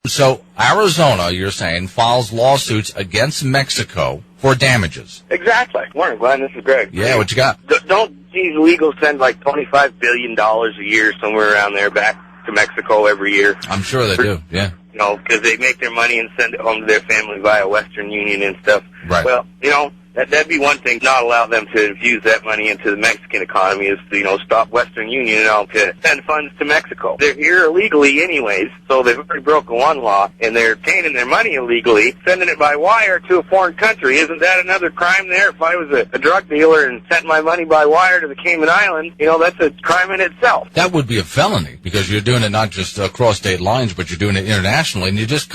So Arizona, you're saying, files lawsuits against Mexico for damages. Exactly. Morning, Glenn. This is Greg. Yeah, what you got? Don't these illegals send like $25 billion a year somewhere around there back to Mexico every year? I'm sure they do, yeah. You know, because they make their money and send it home to their family via Western Union and stuff. Right. Well, you know, that'd be one thing, not allow them to infuse that money into the Mexican economy is to, you know, stop Western Union and all to send funds to Mexico. They're here illegally anyways, so they've already broken one law, and they're obtaining their money illegally, sending it by wire to a foreign country. Isn't that another crime there? If I was a drug dealer and sent my money by wire to the Cayman Islands, you know, that's a crime in itself. That would be a felony, because you're doing it not just across state lines, but you're doing it internationally, and you just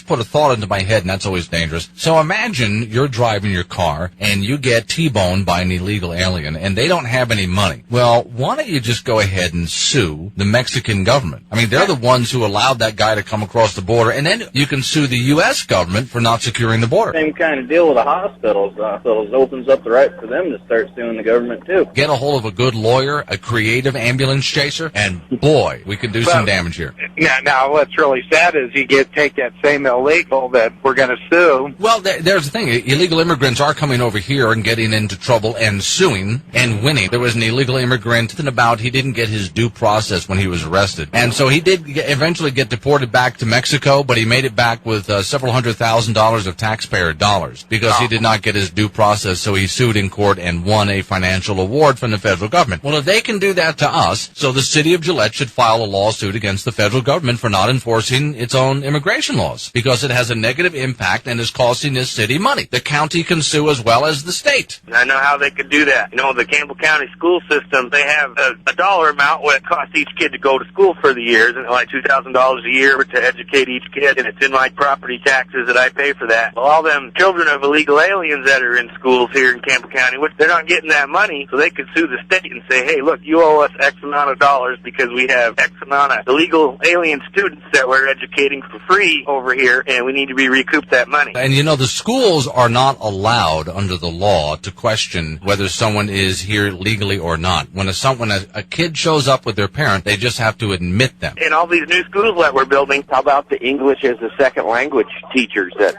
put a thought into my head, and that's always dangerous. So imagine you're driving your car, and you get T-boned by an illegal alien, and they don't have any money. Well, why don't you just go ahead and sue the Mexican government? I mean, they're the ones who allowed that guy to come across the border, and then you can sue the U.S. government for not securing the border. Same kind of deal with the hospitals. Hospitals opens up the right for them to start suing the government, too. Get a hold of a good lawyer, a creative ambulance chaser, and boy, we can do some damage here. Now, what's really sad is you take that same illegal that we're going to sue. Well, there's the thing. Illegal immigrants are coming over here and getting into trouble and suing and winning. There was an illegal immigrant he didn't get his due process when he was arrested. And so he did eventually get deported back to Mexico, but he made it back with several $100,000 of taxpayer dollars because he did not get his due process, so he sued in court and won a financial award from the federal government. Well, if they can do that to us, so the city of Gillette should file a lawsuit against the federal government for not enforcing its own immigration laws because it has a negative impact and is costing this city money. The county can sue as well as the state. I know how they could do that. You know, the Campbell County school system, they have a dollar amount what it costs each kid to go to school for the year, isn't it like $2,000 a year to educate each kid, and it's in my property taxes that I pay for that. Well, all them children of illegal aliens that are in schools here in Campbell County, which they're not getting that money, so they could sue the state and say, hey, look, you owe us X amount of dollars because we have X amount of illegal alien students that we're educating for free over here, and we need to be recouped that money. And you know, the schools are not allowed under the law to question whether someone is here legally or not. When a kid shows up with their parent, they just have to admit them. And all these new schools that we're building, How about the English as a second language teachers that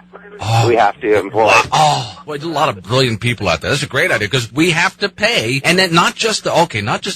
we have to employ? Oh, well, a lot of brilliant people out there. That's a great idea because we have to pay, and then not just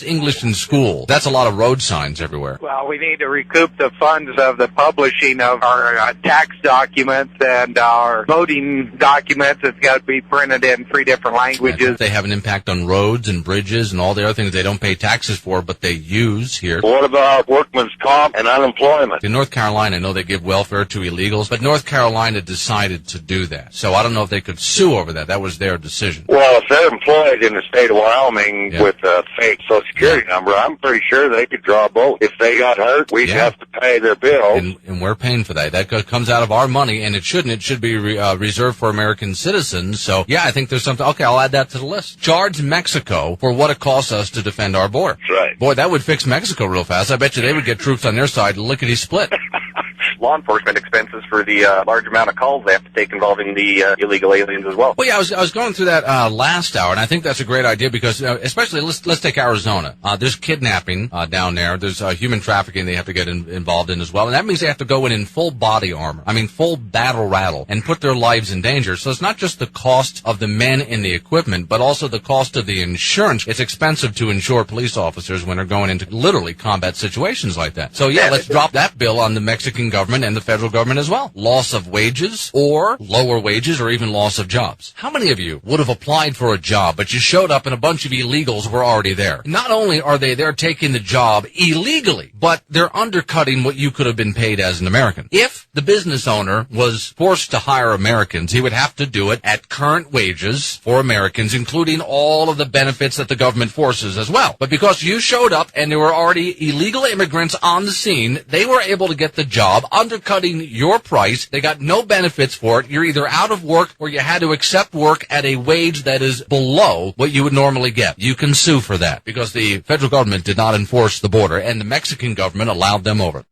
English in school. That's a lot of road signs everywhere. Well, we need to recoup the funds of the publishing of our tax documents and our voting documents. It's got to be printed in 3 different languages. They have an impact on roads and bridges and all the other things they don't pay taxes for, but they use here. What about workman's comp and unemployment? In North Carolina, I know they give welfare to illegals, but North Carolina decided to do that. So I don't know if they could sue over that. That was their decision. Well, if they're employed in the state of Wyoming with a fake Social Security number, I'm pretty sure they could draw both. If they got hurt, we'd have to pay their bills. And we're paying for that. That comes out of our money, and it shouldn't. It should be reserved for American citizens. So, yeah, I think there's something. Okay, I'll add that to the list. Charge Mexico for what it costs us to defend our border. That's right. Boy, that would fix Mexico real fast. I bet you they would get troops on their side lickety-split. law enforcement expenses for the large amount of calls they have to take involving the illegal aliens as well. Well, yeah, I was going through that last hour, and I think that's a great idea because, especially, let's take Arizona. There's kidnapping down there. There's human trafficking they have to get involved in as well, and that means they have to go in full body armor. I mean, full battle rattle, and put their lives in danger. So it's not just the cost of the men and the equipment, but also the cost of the insurance. It's expensive to insure police officers when they're going into literally combat situations like that. So, yeah, let's drop that bill on the Mexican government and the federal government as well. Loss of wages or lower wages or even loss of jobs. How many of you would have applied for a job, but you showed up and a bunch of illegals were already there? Not only are they there taking the job illegally, but they're undercutting what you could have been paid as an American. If the business owner was forced to hire Americans, he would have to do it at current wages for Americans, including all of the benefits that the government forces as well. But because you showed up and there were already illegal immigrants on the scene, they were able to get the job, undercutting your price. They got no benefits for it. You're either out of work or you had to accept work at a wage that is below what you would normally get. You can sue for that because the federal government did not enforce the border and the Mexican government allowed them over.